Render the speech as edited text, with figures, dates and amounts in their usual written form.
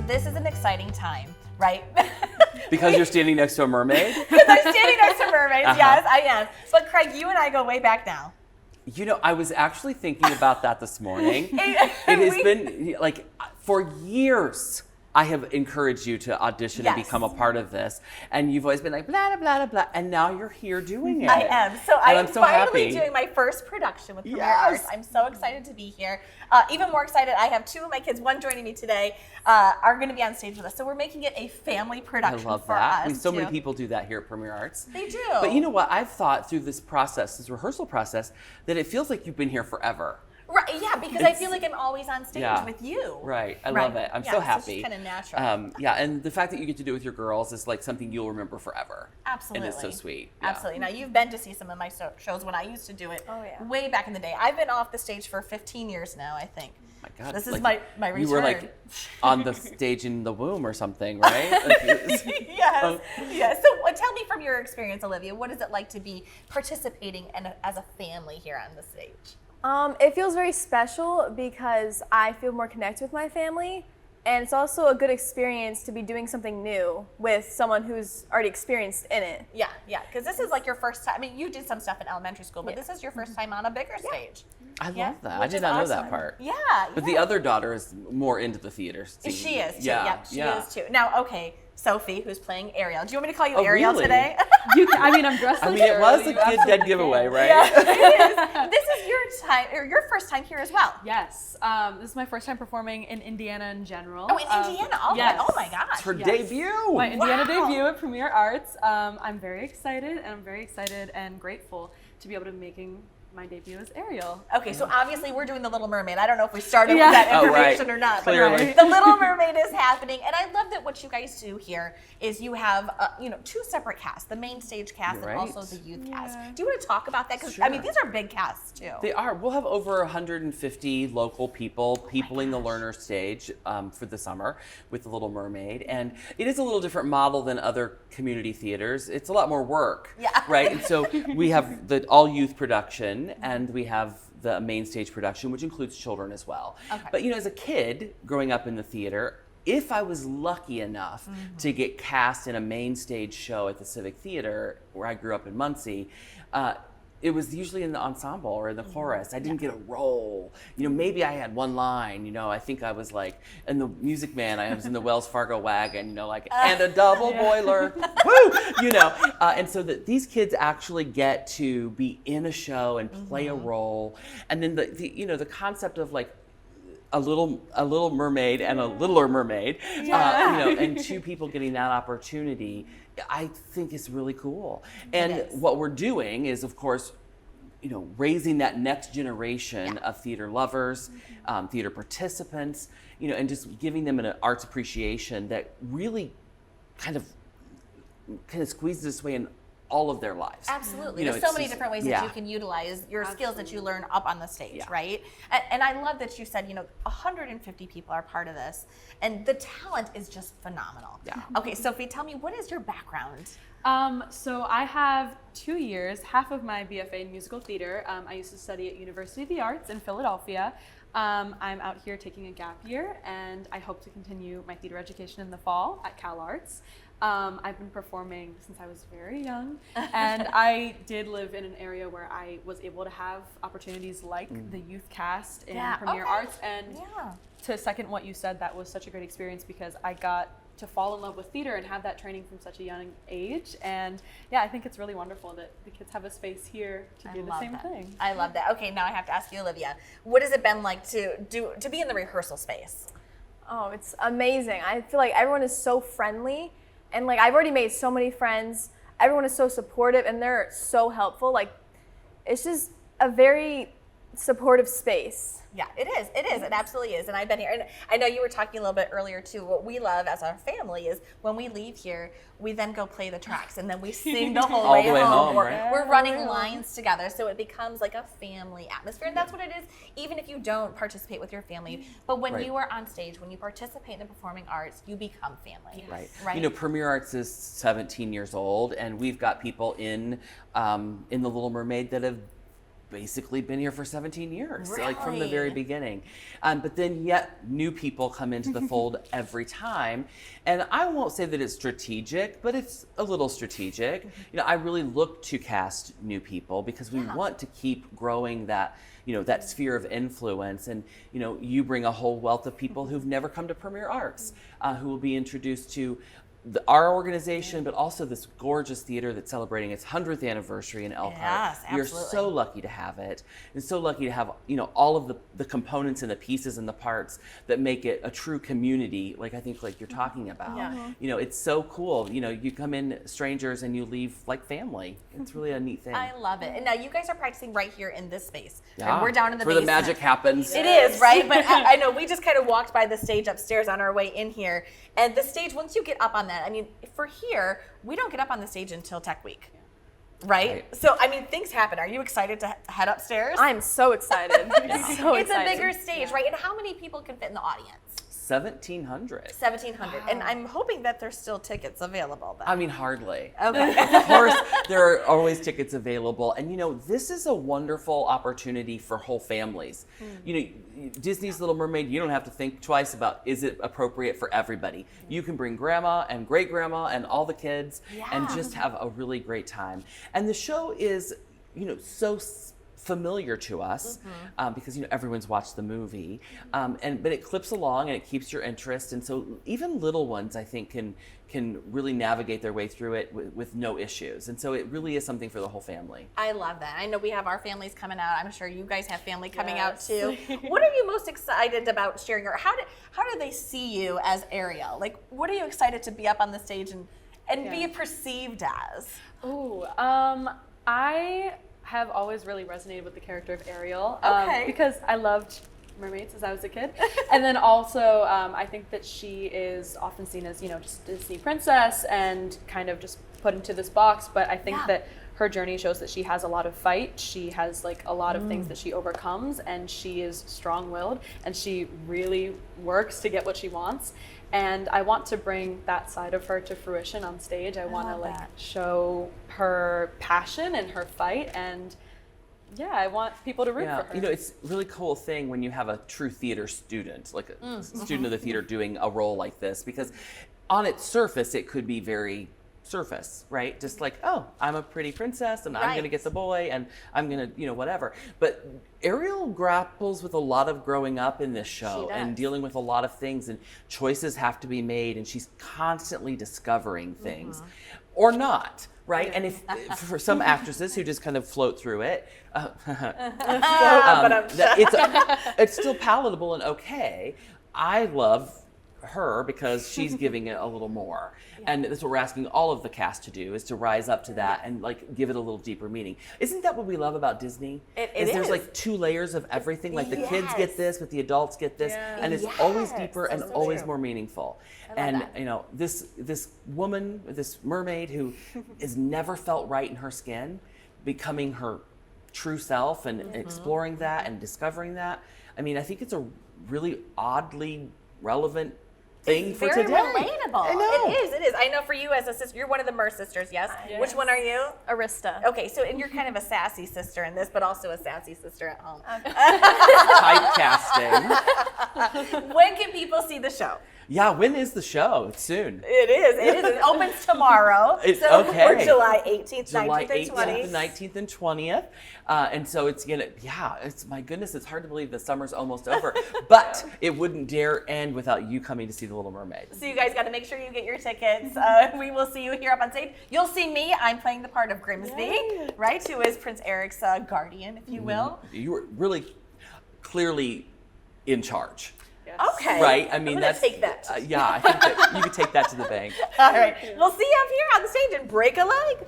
this is an exciting time, right? Because you're standing next to a mermaid? Because I'm standing next to mermaids, yes, I am. But Craig, you and I go way back now. You know, I was actually thinking about that this morning. It has been like for years. I have encouraged you to audition and become a part of this, and you've always been like blah blah blah blah, and now you're here doing it. I am. So I'm so finally happy. doing my first production with Premier Arts. I'm so excited to be here. Even more excited, I have two of my kids, one joining me today, are going to be on stage with us. So we're making it a family production I love for that. us. I mean, so many people do that here at Premier Arts. They do. But you know what? I've thought through this process, this rehearsal process, that it feels like you've been here forever. Right, yeah, because I feel like I'm always on stage with you. Right, I love it. I'm so happy. It's kind of natural. Yeah, and the fact that you get to do it with your girls is like something you'll remember forever. Absolutely. And it's so sweet. Yeah. Absolutely. Now, you've been to see some of my shows when I used to do it way back in the day. I've been off the stage for 15 years now, I think. My God, this is like, my return. You were like on the stage in the womb or something, right? Yes. Yes. So tell me from your experience, Olivia, what is it like to be participating as a family here on the stage? It feels very special because I feel more connected with my family, and it's also a good experience to be doing something new with someone who's already experienced in it. Yeah, because this is like your first time. I mean, you did some stuff in elementary school, but this is your first time on a bigger stage. I love that. I did not know that part. Yeah. But the other daughter is more into the theater scene. She is too. Yeah, Yep, she is too. Now, okay, Sophie, who's playing Ariel. Do you want me to call you Oh, Ariel really? today? I'm dressed like it was a you good dead giveaway, right? Yeah, it is. This is your time, or your first time here as well. Yes. This is my first time performing in Indiana in general. Oh, in Indiana. Oh my gosh. It's her debut. My Indiana debut at Premier Arts. I'm very excited, and I'm very excited and grateful to be able to be making my debut as Ariel. Okay, so obviously we're doing The Little Mermaid. I don't know if we started with that information or not. Clearly. But The Little Mermaid is happening, and I love that what you guys do here is you have two separate casts, the main stage cast and also the youth cast. Do you want to talk about that? Because I mean, these are big casts too. They are. We'll have over 150 local people peopling the learner stage for the summer with The Little Mermaid, and it is a little different model than other community theaters. It's a lot more work, right? And so we have the all youth production, and we have the main stage production, which includes children as well. Okay. But as a kid growing up in the theater, if I was lucky enough to get cast in a main stage show at the Civic Theater, where I grew up in Muncie, it was usually in the ensemble or in the chorus. I didn't get a role. Maybe I had one line. I think I was like in the Music Man. I was in the Wells Fargo wagon. And a double boiler. Woo! And so that these kids actually get to be in a show and play a role. And then the concept of like a little mermaid and a littler mermaid, and two people getting that opportunity, I think is really cool. And what we're doing is, of course, raising that next generation of theater lovers, theater participants, and just giving them an arts appreciation that really kind of squeezes its way in all of their lives. Absolutely. There's so many different ways that you can utilize your skills that you learn up on the stage, right? And I love that you said, 150 people are part of this, and the talent is just phenomenal. Yeah. Okay, Sophie, tell me, what is your background? So I have 2 years, half of my BFA in musical theater. I used to study at University of the Arts in Philadelphia. I'm out here taking a gap year, and I hope to continue my theater education in the fall at Cal Arts. I've been performing since I was very young, and I did live in an area where I was able to have opportunities like the youth cast in Premier Arts. And to second what you said, that was such a great experience because I got to fall in love with theater and have that training from such a young age. And I think it's really wonderful that the kids have a space here to do the same thing. I love that. Okay, now I have to ask you, Olivia, what has it been like to be in the rehearsal space? Oh, it's amazing. I feel like everyone is so friendly, and like I've already made so many friends. Everyone is so supportive, and they're so helpful. Like, it's just a very supportive space. Yeah, it is. It absolutely is. And I've been here. And I know you were talking a little bit earlier, too. What we love as our family is when we leave here, we then go play the tracks, and then we sing the whole way home. We're running lines together, so it becomes like a family atmosphere. And that's what it is, even if you don't participate with your family. But when you are on stage, when you participate in the performing arts, you become family. Right. Premier Arts is 17 years old, and we've got people in The Little Mermaid that have basically been here for 17 years, like from the Really? very beginning. But then yet new people come into the fold every time. And I won't say that it's strategic, but it's a little strategic. You know, I really look to cast new people because we want to keep growing that, you know, that sphere of influence. And, you know, you bring a whole wealth of people who've never come to Premier Arts, who will be introduced to our organization, but also this gorgeous theater that's celebrating its 100th anniversary in Elkhart. Yes, We are absolutely. so lucky to have it, and so lucky to have, you know, all of the components and the pieces and the parts that make it a true community, like I think like you're talking about. Yeah. You know, it's so cool. You know, you come in strangers and you leave like family. It's really a neat thing. I love it. And now you guys are practicing right here in this space. Yeah. And we're down in the Where the basement. magic happens. It is, right? But I know we just kind of walked by the stage upstairs on our way in here. And the stage, once you get up on that, I mean, for here, we don't get up on the stage until Tech Week. Right? So, I mean, things happen. Are you excited to head upstairs? I'm so excited. So It's excited. a bigger stage, right? And how many people can fit in the audience? 1,700. 1,700. And I'm hoping that there's still tickets available. Then. I mean, hardly. Okay. Of course, there are always tickets available. And, you know, this is a wonderful opportunity for whole families. You know, Disney's Little Mermaid, you don't have to think twice about, is it appropriate for everybody? You can bring grandma and great grandma and all the kids and just have a really great time. And the show is, you know, so familiar to us because, you know, everyone's watched the movie, but it clips along and it keeps your interest, and so even little ones I think can really navigate their way through it with no issues, and so it really is something for the whole family. I love that. I know we have our families coming out. I'm sure you guys have family coming out Yes. too. What are you most excited about sharing, or how do they see you as Ariel? Like, what are you excited to be up on the stage and be perceived as? Ooh, I have always really resonated with the character of Ariel Okay. because I loved mermaids as I was a kid, and then also I think that she is often seen as, you know, just a Disney princess and kind of just put into this box. But I think that her journey shows that she has a lot of fight. She has like a lot of things that she overcomes, and she is strong-willed, and she really works to get what she wants. And I want to bring that side of her to fruition on stage. I want to love like that. show her passion and her fight, and yeah, I want people to root for her. You know, it's a really cool thing when you have a true theater student, like a student of the theater doing a role like this, because on its surface, it could be very surface, right? Just like, oh, I'm a pretty princess and I'm going to Right. get the boy and I'm going to, you know, whatever. But Ariel grapples with a lot of growing up in this show She and does. dealing with a lot of things, and choices have to be made, and she's constantly discovering things or not. Right, and if for some actresses who just kind of float through it, it's still palatable and okay. I love her because she's giving it a little more, and that's what we're asking all of the cast to do, is to rise up to that and like give it a little deeper meaning. Isn't that what we love about Disney? It There's is. like two layers of everything. Like the kids Yes. get this, but the adults get this, and it's always Yes, deeper and that's so always true. more meaningful. love And that. you know, this woman, this mermaid who has never felt right in her skin, becoming her true self and exploring that and discovering that. I mean, I think it's a really oddly relevant thing for Very today. relatable. I know. It is. I know for you as a sister, you're one of the Mer sisters, yes? Yes. Which one are you? Arista. Okay, so and you're kind of a sassy sister in this, but also a sassy sister at home. Typecasting. When can people see the show? Yeah, when is the show? It's soon. It is. It opens tomorrow. Okay. We're July 18th, July 19th, and 18th 20th. and 19th and 20th. And so it's gonna, it's, my goodness, it's hard to believe the summer's almost over. But it wouldn't dare end without you coming to see The Little Mermaid. So you guys got to make sure you get your tickets. We will see you here up on stage. You'll see me. I'm playing the part of Grimsby, right? Who is Prince Eric's guardian, if you will. You were really clearly in charge. Yes. Okay. Right? I I'm mean, gonna that's take that. Yeah, I think that you could take that to the bank. All right. We'll see you up here on the stage and break a leg.